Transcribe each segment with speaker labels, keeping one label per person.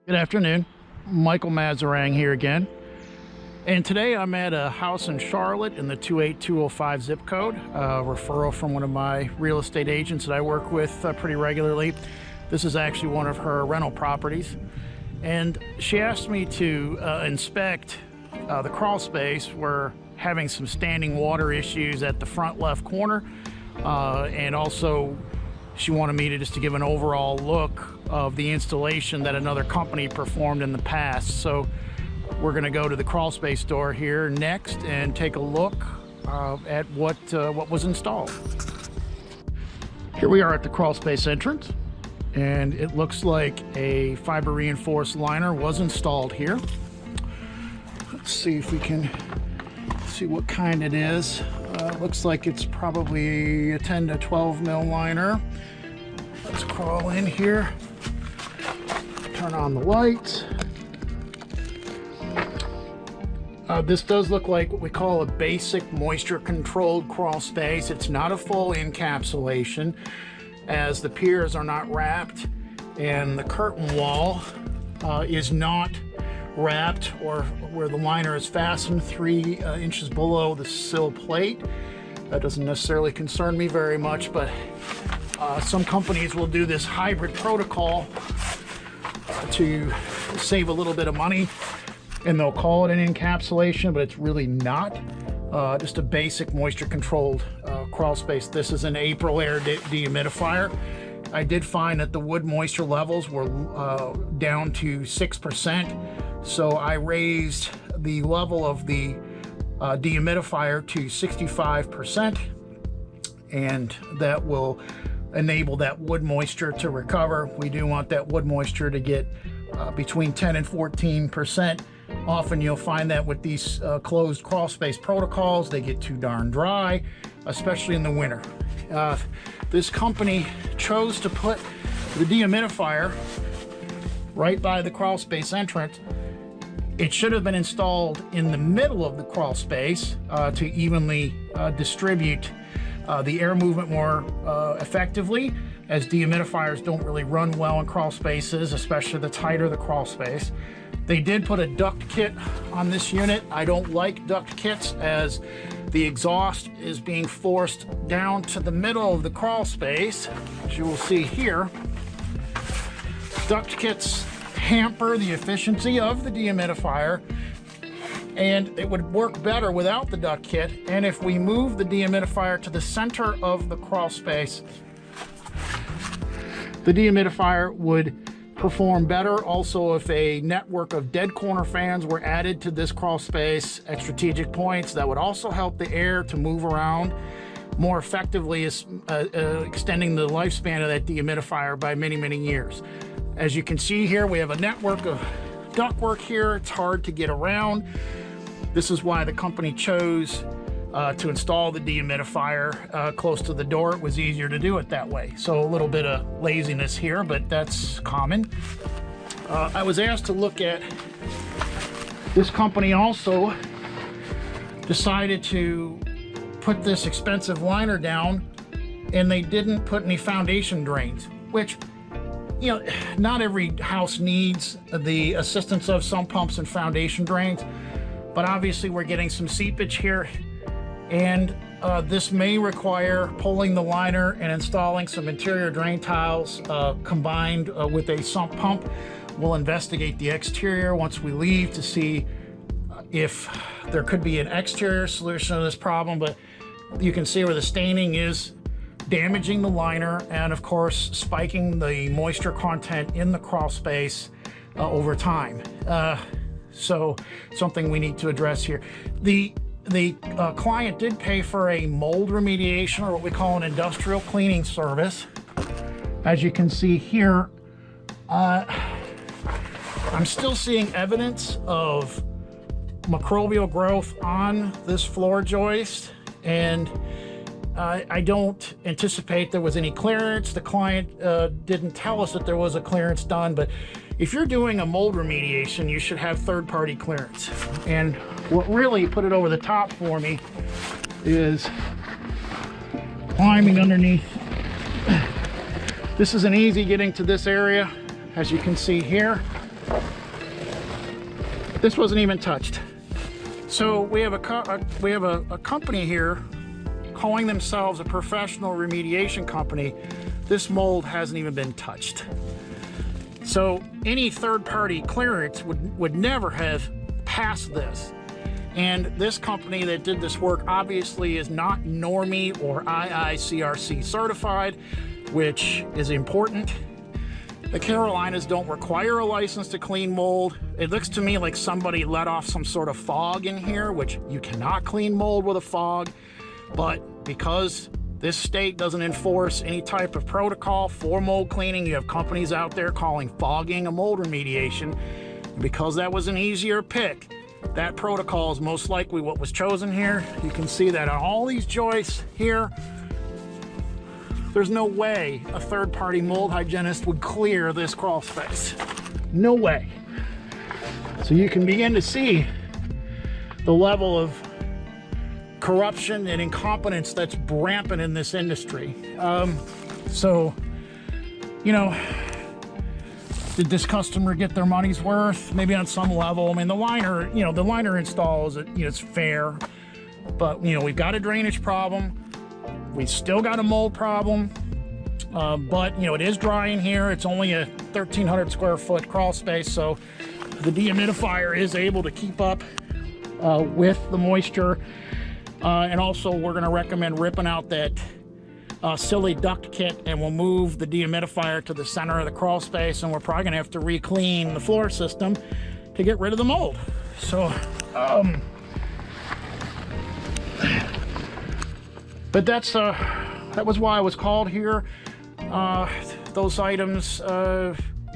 Speaker 1: Good afternoon, Michael Masserang here again. And today I'm at a house in Charlotte in the 28205 zip code, a referral from one of my real estate agents that I work with pretty regularly. This is actually one of her rental properties. And she asked me to inspect the crawl space. We're having some standing water issues at the front left corner. And also she wanted me to just give an overall look of the installation that another company performed in the past. So we're going to go to the crawl space store here next and take a look at what was installed. Here we are at the crawl space entrance, and it looks like a fiber reinforced liner was installed here. Let's see if we can see what kind it is. Looks like it's probably a 10 to 12 mil liner. Let's crawl in here, turn on the lights. This does look like what we call a basic moisture controlled crawl space. It's not a full encapsulation, as the piers are not wrapped and the curtain wall is not wrapped, or where the liner is fastened 3 inches below the sill plate. That doesn't necessarily concern me very much, but some companies will do this hybrid protocol to save a little bit of money, and they'll call it an encapsulation, but it's really not. Just a basic moisture controlled crawl space. This is an April air dehumidifier. I did find that the wood moisture levels were down to 6%, so I raised the level of the dehumidifier to 65%, and that will enable that wood moisture to recover. We do want that wood moisture to get between 10 and 14%. Often you'll find that with these closed crawl space protocols, they get too darn dry, especially in the winter. This company chose to put the dehumidifier right by the crawl space entrance. It should have been installed in the middle of the crawl space to evenly distribute the air movement more effectively, as dehumidifiers don't really run well in crawl spaces, especially the tighter the crawl space. They did put a duct kit on this unit. I don't like duct kits, as the exhaust is being forced down to the middle of the crawl space, as you will see here. Duct kits hamper the efficiency of the dehumidifier, and it would work better without the duct kit. And if we move the dehumidifier to the center of the crawl space, the dehumidifier would perform better. Also, if a network of dead corner fans were added to this crawl space at strategic points, that would also help the air to move around more effectively, extending the lifespan of that dehumidifier by many, many years. As you can see here, we have a network of ductwork here. It's hard to get around. This is why the company chose to install the dehumidifier close to the door. It was easier to do it that way. So a little bit of laziness here, but that's common. I was asked to look at this company. Also decided to put this expensive liner down, and they didn't put any foundation drains, which, you know, not every house needs the assistance of sump pumps and foundation drains, but obviously we're getting some seepage here, and this may require pulling the liner and installing some interior drain tiles combined with a sump pump. We'll investigate the exterior once we leave to see if there could be an exterior solution to this problem, but you can see where the staining is damaging the liner and, of course, spiking the moisture content in the crawl space over time. So something we need to address here. The client did pay for a mold remediation, or what we call an industrial cleaning service. As you can see here, I'm still seeing evidence of microbial growth on this floor joist, and I don't anticipate there was any clearance. The client didn't tell us that there was a clearance done, but if you're doing a mold remediation, you should have third-party clearance. And what really put it over the top for me is climbing underneath. This isn't easy getting to this area. As you can see here, This wasn't even touched. So we have a company here calling themselves a professional remediation company. This mold hasn't even been touched. So any third-party clearance would never have passed this. And this company that did this work obviously is not NORMI or IICRC certified, which is important. The Carolinas don't require a license to clean mold. It looks to me like somebody let off some sort of fog in here, which you cannot clean mold with a fog. But because this state doesn't enforce any type of protocol for mold cleaning, you have companies out there calling fogging a mold remediation. Because that was an easier pick, that protocol is most likely what was chosen here. You can see that on all these joists here, there's no way a third-party mold hygienist would clear this crawl space. No way. So you can begin to see the level of corruption and incompetence that's rampant in this industry. So, you know, did this customer get their money's worth? Maybe on some level. I mean, the liner, you know, the liner install is, it's fair, but you know, we've got a drainage problem. We still got a mold problem, but you know, it is dry in here. It's only a 1,300 square foot crawl space, so the dehumidifier is able to keep up with the moisture. And also, we're going to recommend ripping out that silly duct kit, and we'll move the dehumidifier to the center of the crawl space, and we're probably going to have to re-clean the floor system to get rid of the mold. So, but that was why I was called here. Those items,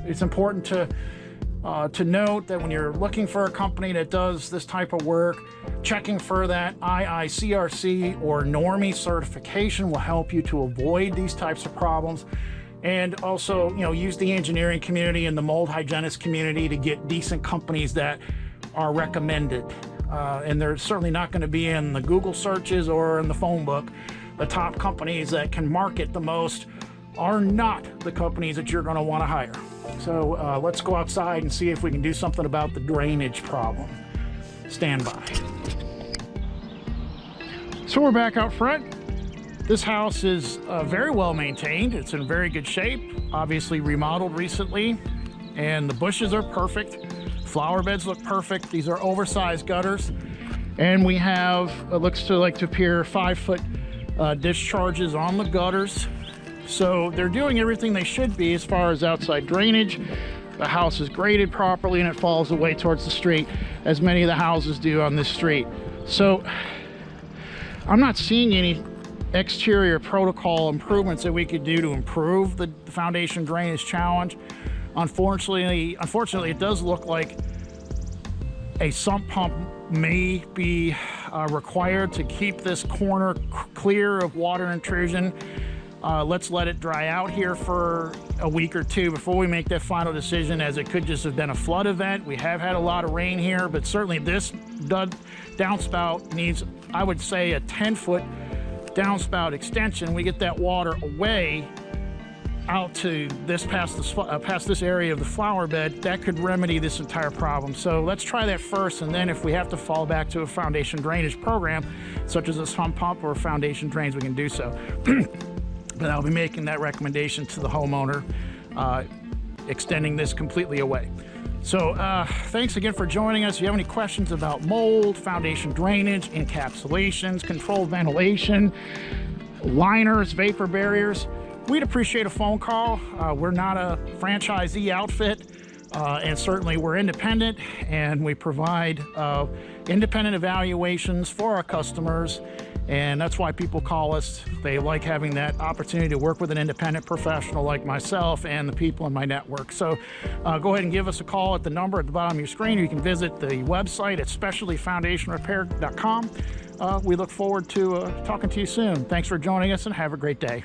Speaker 1: it's important to note that when you're looking for a company that does this type of work, checking for that IICRC or NORMI certification will help you to avoid these types of problems. And also, you know, use the engineering community and the mold hygienist community to get decent companies that are recommended. And they're certainly not going to be in the Google searches or in the phone book. The top companies that can market the most are not the companies that you're going to want to hire. So let's go outside and see if we can do something about the drainage problem. Stand by. So we're back out front. This house is very well maintained. It's in very good shape, obviously remodeled recently, and the bushes are perfect. Flower beds look perfect. These are oversized gutters, and we have, it looks to appear 5-foot discharges on the gutters. So they're doing everything they should be as far as outside drainage. The house is graded properly and it falls away towards the street, as many of the houses do on this street. So I'm not seeing any exterior protocol improvements that we could do to improve the foundation drainage challenge. Unfortunately, it does look like a sump pump may be required to keep this corner clear of water intrusion. Let's let it dry out here for a week or two before we make that final decision, as it could just have been a flood event. We have had a lot of rain here, but certainly this downspout needs, I would say, a 10-foot downspout extension. We get that water away out to this past this area of the flower bed. That could remedy this entire problem. So let's try that first, and then if we have to fall back to a foundation drainage program, such as a sump pump or foundation drains, we can do so. But I'll be making that recommendation to the homeowner, extending this completely away. So thanks again for joining us. If you have any questions about mold, foundation drainage, encapsulations, controlled ventilation, liners, vapor barriers, we'd appreciate a phone call. We're not a franchisee outfit, and certainly we're independent, and we provide independent evaluations for our customers. And that's why people call us. They like having that opportunity to work with an independent professional like myself and the people in my network. So go ahead and give us a call at the number at the bottom of your screen. You can visit the website at specialtyfoundationrepair.com. We look forward to talking to you soon. Thanks for joining us, and have a great day.